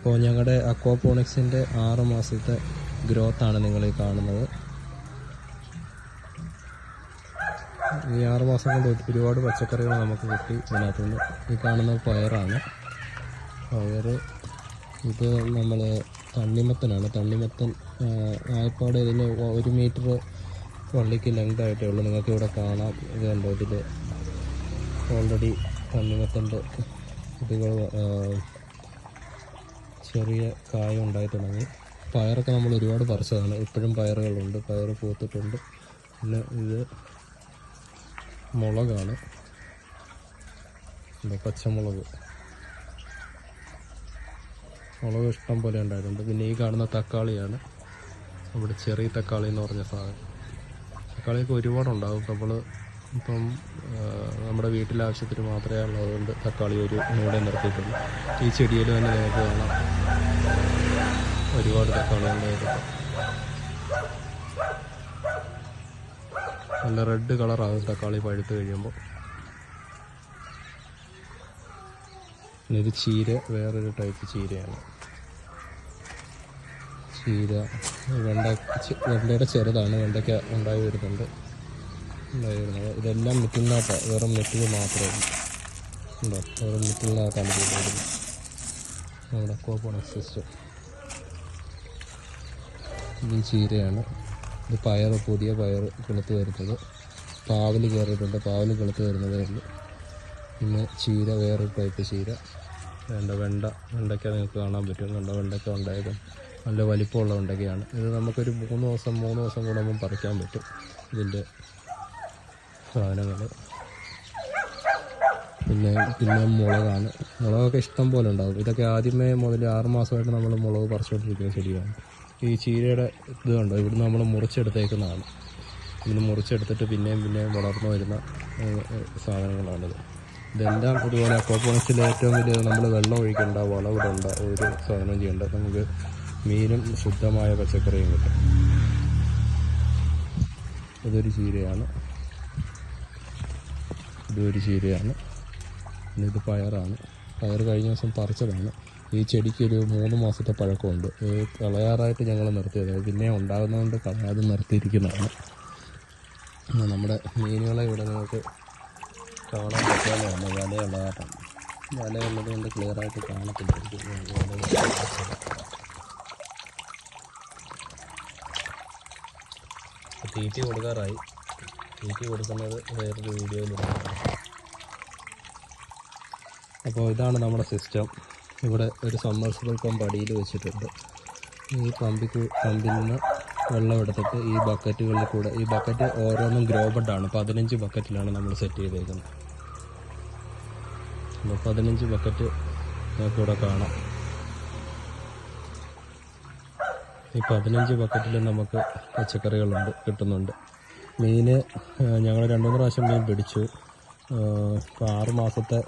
അപ്പോൾ ഞങ്ങളുടെ അക്വാപോണിക്സിൻ്റെ 6 മാസത്തെ ഗ്രോത്താണ് നിങ്ങൾ ഈ കാണുന്നത്. ഈ 6 മാസം കൊണ്ട് ഒരുപാട് പച്ചക്കറികൾ നമുക്ക് കിട്ടി. ഇതിനകത്തുനിന്ന് ഈ കാണുന്ന പയറാണ്. പയർ ഇത് നമ്മൾ തണ്ണിമത്തനാണ്. തണ്ണിമത്തൻ ആയപ്പാട് ഇതിന് 1 മീറ്റർ വള്ളിക്ക് ലെങ്ത് ആയിട്ടേ ഉള്ളൂ. നിങ്ങൾക്ക് ഇവിടെ കാണാം. ഇത് കണ്ടോ, ഇതിൽ ഓൾറെഡി തണ്ണിമത്തൻ്റെ ഇതുകൾ ചെറിയ കായ ഉണ്ടായി തുടങ്ങി. പയറൊക്കെ നമ്മൾ ഒരുപാട് പറിച്ചതാണ്. ഇപ്പോഴും പയറുകളുണ്ട്, പയർ പൂത്തിട്ടുണ്ട്. പിന്നെ ഇത് മുളകാണ്, പച്ചമുളക്. മുളക് ഇഷ്ടം പോലെ ഉണ്ടായിട്ടുണ്ട്. പിന്നെ ഈ കാണുന്ന തക്കാളിയാണ്, നമ്മുടെ ചെറിയ തക്കാളി എന്ന് പറഞ്ഞ സാധനം. തക്കാളിയൊക്കെ ഒരുപാടുണ്ടാകും. നമ്മൾ ഇപ്പം നമ്മുടെ വീട്ടിലെ ആവശ്യത്തിന് മാത്രമേ ഉള്ളതുകൊണ്ട് തക്കാളി ഒരു മൂടെ നിർത്തിയിട്ടുണ്ട്. ഈ ചെടിയിൽ തന്നെ നിങ്ങൾക്ക് കാണാം ഒരുപാട് തക്കാളി ഉണ്ടായിരുന്നു. നല്ല റെഡ് കളറാകും തക്കാളി പഴുത്ത് കഴിയുമ്പോൾ. ഇത് ചീര, വേറൊരു ടൈപ്പ് ചീരയാണ്. ചീര, വെണ്ടയുടെ ചെറുതാണ്. വെണ്ടയ്ക്ക ഉണ്ടായി വരുന്നത്. ഇതെല്ലാം മിറ്റിലിനകത്താണ്, വെറും മിറ്റിൽ മാത്രമേ ഉണ്ടോ, വെറും മിറ്റിലിനകത്താണ് ചെയ്തിരുന്നത് നമ്മുടെ അക്വാപോണിക്സ് സിസ്റ്റം. ഇത് ചീരയാണ്. ഇത് പയർ, പുതിയ പയർ കിളുത്ത് വരുന്നത്. പാവൽ കയറിയിട്ടുണ്ട്, പാവൽ കിളുത്ത് വരുന്നതേ ഉള്ളൂ. പിന്നെ ചീര, വേറൊരു ടൈപ്പ് ചീര. വെണ്ടയ്ക്ക നിങ്ങൾക്ക് കാണാൻ പറ്റും. വെണ്ടയ്ക്ക ഉണ്ടായത് നല്ല വലിപ്പമുള്ള വെണ്ടയ്ക്കയാണ്. ഇത് നമുക്കൊരു 3 ദിവസം കൂടുമ്പം പറിക്കാൻ പറ്റും ഇതിൻ്റെ സാധനങ്ങൾ. പിന്നെ മുളകാണ്. മുളകൊക്കെ ഇഷ്ടം പോലെ ഉണ്ടാകും. ഇതൊക്കെ ആദ്യമേ മുതൽ 6 മാസമായിട്ട് നമ്മൾ മുളക് പറിച്ചുകൊണ്ടിരിക്കുന്ന ചെടിയാണ്. ഈ ചീരയുടെ ഇത് കണ്ടോ, ഇവിടുന്ന് നമ്മൾ മുറിച്ചെടുത്തേക്കുന്നതാണ്. ഇതിന് മുറിച്ചെടുത്തിട്ട് പിന്നെയും വളർന്നു വരുന്ന സാധനങ്ങളാണിത്. ഇതെല്ലാം ഇതുപോലെ അക്വാപോണിക്സിൽ ഏറ്റവും വലിയ നമ്മൾ വെള്ളം ഒഴിക്കേണ്ട, വളമിടേണ്ട, ഒരു സാധനം ചെയ്യേണ്ട. നമുക്ക് മീനും ശുദ്ധമായ പച്ചക്കറിയും കിട്ടും. ഇതൊരു ചീരയാണ്. പിന്നെ ഇത് പയറാണ്. പയർ കഴിഞ്ഞ ദിവസം പറിച്ചതാണ്. ഈ ചെടിക്കൊരു 3 മാസത്തെ പഴക്കമുണ്ട്. കളയാറായിട്ട് ഞങ്ങൾ നിർത്തിയത്, പിന്നെ ഉണ്ടാകുന്നതുകൊണ്ട് കളയാതെ നിർത്തിയിരിക്കുന്നതാണ്. നമ്മുടെ മീനുകളെ ഇവിടെ നിങ്ങൾക്ക് കാണാൻ പറ്റാവുന്നതാണ്. വലയുള്ളതാണ്. വലയുള്ളത് കൊണ്ട് ക്ലിയറായിട്ട് കാണത്തില്ല. തീറ്റി കൊടുക്കാറായി. തീറ്റി കൊടുക്കുന്നത് വേറൊരു വീഡിയോയിലുണ്ട്. അപ്പോൾ ഇതാണ് നമ്മുടെ സിസ്റ്റം. ഇവിടെ ഒരു സബ്മർസിബിൾ പമ്പ് അടിയിൽ വെച്ചിട്ടുണ്ട്. ഈ പമ്പിൽ നിന്ന് വെള്ളം എടുത്തിട്ട് ഈ ബക്കറ്റുകളിൽ കൂടെ, ഈ ബക്കറ്റ് ഓരോന്നും ഗ്രോ ബെഡാണ്. 15 ബക്കറ്റിലാണ് നമ്മൾ സെറ്റ് ചെയ്തേക്കുന്നത്. 15 ബക്കറ്റ് നമുക്കിവിടെ കാണാം. ഈ 15 ബക്കറ്റിൽ നമുക്ക് പച്ചക്കറികളുണ്ട്, കിട്ടുന്നുണ്ട്. മീൻ ഞങ്ങൾ 2-3 പ്രാവശ്യം മീൻ പിടിച്ചു. ഇപ്പോൾ 6 മാസത്തെ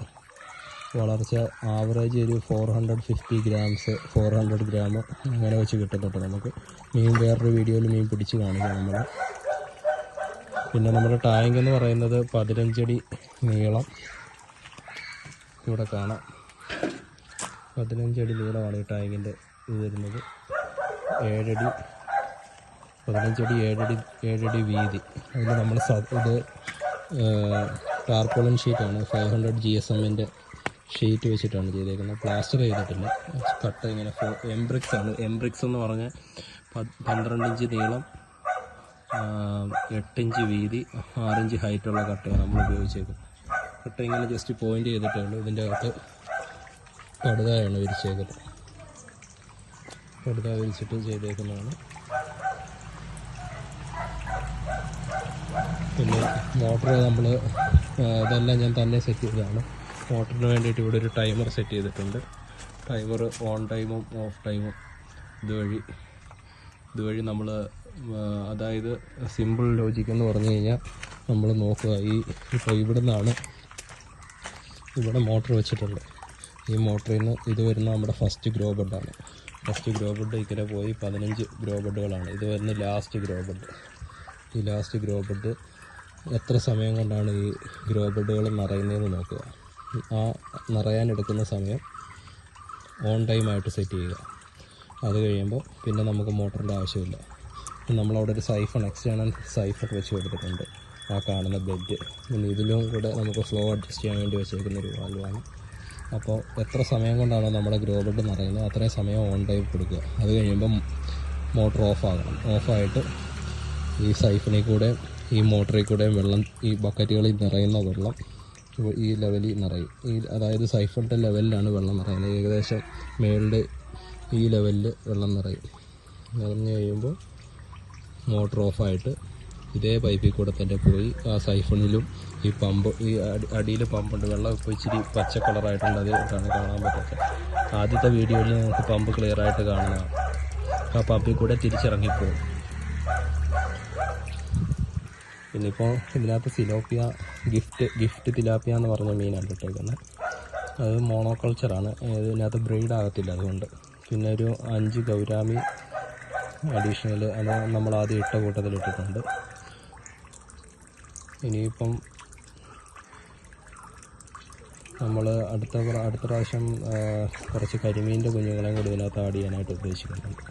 വളർച്ച ആവറേജ് ഒരു 450 ഗ്രാംസ്, 400 ഗ്രാം അങ്ങനെ വെച്ച് കിട്ടുന്നുണ്ട് നമുക്ക്. മീൻ വേറൊരു വീഡിയോയിൽ മീൻ പിടിച്ച് കാണിക്കാം നമ്മൾ. പിന്നെ നമ്മുടെ ടാങ്ക് എന്ന് പറയുന്നത് 15 അടി നീളം. ഇവിടെ കാണാം 15 അടി നീളമാണ് ഈ ടാങ്കിൻ്റെ ഇത് വരുന്നത്. 7 അടി 15 അടി 7 അടി വീതി. അതിൽ നമ്മൾ ഇത് ടാർപോളിൻ ഷീറ്റാണ്, 500 GSM-ൻ്റെ ഷീറ്റ് വെച്ചിട്ടാണ് ചെയ്തേക്കുന്നത്. പ്ലാസ്റ്റർ ചെയ്തിട്ടില്ല. കട്ട ഇങ്ങനെ എംബ്രിക്സ് ആണ്. എംബ്രിക്സ് എന്ന് പറഞ്ഞാൽ 12 ഇഞ്ച് നീളം, 8 ഇഞ്ച് വീതി, 6 ഇഞ്ച് ഹൈറ്റുള്ള കട്ടയാണ് നമ്മൾ ഉപയോഗിച്ചേക്കുന്നത്. കട്ട ഇങ്ങനെ ജസ്റ്റ് പോയിൻ്റ് ചെയ്തിട്ടേ ഉള്ളൂ. ഇതിൻ്റെ അകത്ത് പടുതയാണ് വിരിച്ചേക്കുന്നത്. പടുത വിരിച്ചിട്ട് ചെയ്തേക്കുന്നതാണ്. പിന്നെ മോട്ടർ നമ്മൾ ഇതെല്ലാം ഞാൻ തന്നെ സെറ്റ് ചെയ്തതാണ്. മോട്ടറിന് വേണ്ടിയിട്ട് ഇവിടെ ഒരു ടൈമർ സെറ്റ് ചെയ്തിട്ടുണ്ട്. ടൈമർ ഓൺ ടൈമും ഓഫ് ടൈമും ഇതുവഴി നമ്മൾ, അതായത് സിമ്പിൾ ലോജിക് എന്ന് പറഞ്ഞു കഴിഞ്ഞാൽ നമ്മൾ നോക്കുക. ഇപ്പോൾ ഇവിടെ മോട്ടർ വെച്ചിട്ടുണ്ട്. ഈ മോട്ടറിൽ നിന്ന് ഇത് വരുന്ന നമ്മുടെ ഫസ്റ്റ് ഗ്രോ ബെഡാണ്. ഫസ്റ്റ് ഗ്രോ ബെഡ് ഇങ്ങനെ പോയി 15 ഗ്രോ ബെഡുകളാണ്. ഇത് വരുന്ന ലാസ്റ്റ് ഗ്രോ ബെഡ്. ഈ ലാസ്റ്റ് ഗ്രോ ബെഡ് എത്ര സമയം കൊണ്ടാണ് ഈ ഗ്രോ ബെഡുകൾ നിറയുന്നതെന്ന് നോക്കുക. ആ നിറയാനെടുക്കുന്ന സമയം ഓൺ ടൈമായിട്ട് സെറ്റ് ചെയ്യുക. അത് കഴിയുമ്പോൾ പിന്നെ നമുക്ക് മോട്ടറിൻ്റെ ആവശ്യമില്ല. നമ്മളവിടെ ഒരു സൈഫൺ, എക്സ്റ്റേണൽ സൈഫൺ വെച്ച് കൊടുത്തിട്ടുണ്ട്. ആ കാണുന്ന ബെഡ്. പിന്നെ ഇതിലും കൂടെ നമുക്ക് ഫ്ലോ അഡ്ജസ്റ്റ് ചെയ്യാൻ വേണ്ടി വെച്ചേക്കുന്നൊരു വാൽവാണ്. അപ്പോൾ എത്ര സമയം കൊണ്ടാണോ നമ്മുടെ ഗ്രോ ബെഡ് നിറയുന്നത് അത്രയും സമയം ഓൺ ടൈം കൊടുക്കുക. അത് കഴിയുമ്പം മോട്ടർ ഓഫാകണം. ഓഫായിട്ട് ഈ സൈഫണിൽ കൂടെ ഈ മോട്ടറിൽ കൂടെയും വെള്ളം, ഈ ബക്കറ്റുകളിൽ നിറയുന്ന വെള്ളം ഈ ലെവലിൽ നിറയും. അതായത് സൈഫണിൻ്റെ ലെവലിലാണ് വെള്ളം നിറയുന്നത്. ഏകദേശം മേളിൻ്റെ ഈ ലെവലിൽ വെള്ളം നിറയും. നിറഞ്ഞു കഴിയുമ്പോൾ മോട്ടർ ഓഫായിട്ട് ഇതേ പൈപ്പിൽ കൂടെ തന്നെ പോയി ആ സൈഫണിലും ഈ പമ്പ്, ഈ അടിയിൽ പമ്പുണ്ട്. വെള്ളം ഇപ്പോൾ ഇച്ചിരി പച്ച കളറായിട്ടുണ്ട്, അതുകൊണ്ടാണ് കാണാൻ പറ്റാത്തത്. ആദ്യത്തെ വീഡിയോയിൽ നമുക്ക് പമ്പ് ക്ലിയറായിട്ട് കാണുന്നതാണ്. ആ പമ്പിൽ കൂടെ തിരിച്ചിറങ്ങിപ്പോകും. പിന്നിപ്പോൾ ഇതിനകത്ത് സിലോപ്പിയ, ഗിഫ്റ്റ് തിലാപ്പിയ എന്ന് പറഞ്ഞ മീനാണ് ഇട്ടേക്കുന്നത്. അത് മോണോകൾച്ചറാണ്, ഇതിനകത്ത് ബ്രീഡ് ആകത്തില്ല അതുകൊണ്ട്. പിന്നെ ഒരു 5 ഗൗരാമി അഡീഷണൽ, അത് നമ്മൾ ആദ്യം ഇട്ട കൂട്ടത്തിൽ ഇട്ടിട്ടുണ്ട്. ഇനിയിപ്പം നമ്മൾ അടുത്ത പ്രാവശ്യം കുറച്ച് കരിമീൻ്റെ കുഞ്ഞുങ്ങളെയും കൂടി ഇതിനകത്ത് ആഡ് ചെയ്യാനായിട്ട് ഉദ്ദേശിക്കുന്നുണ്ട്.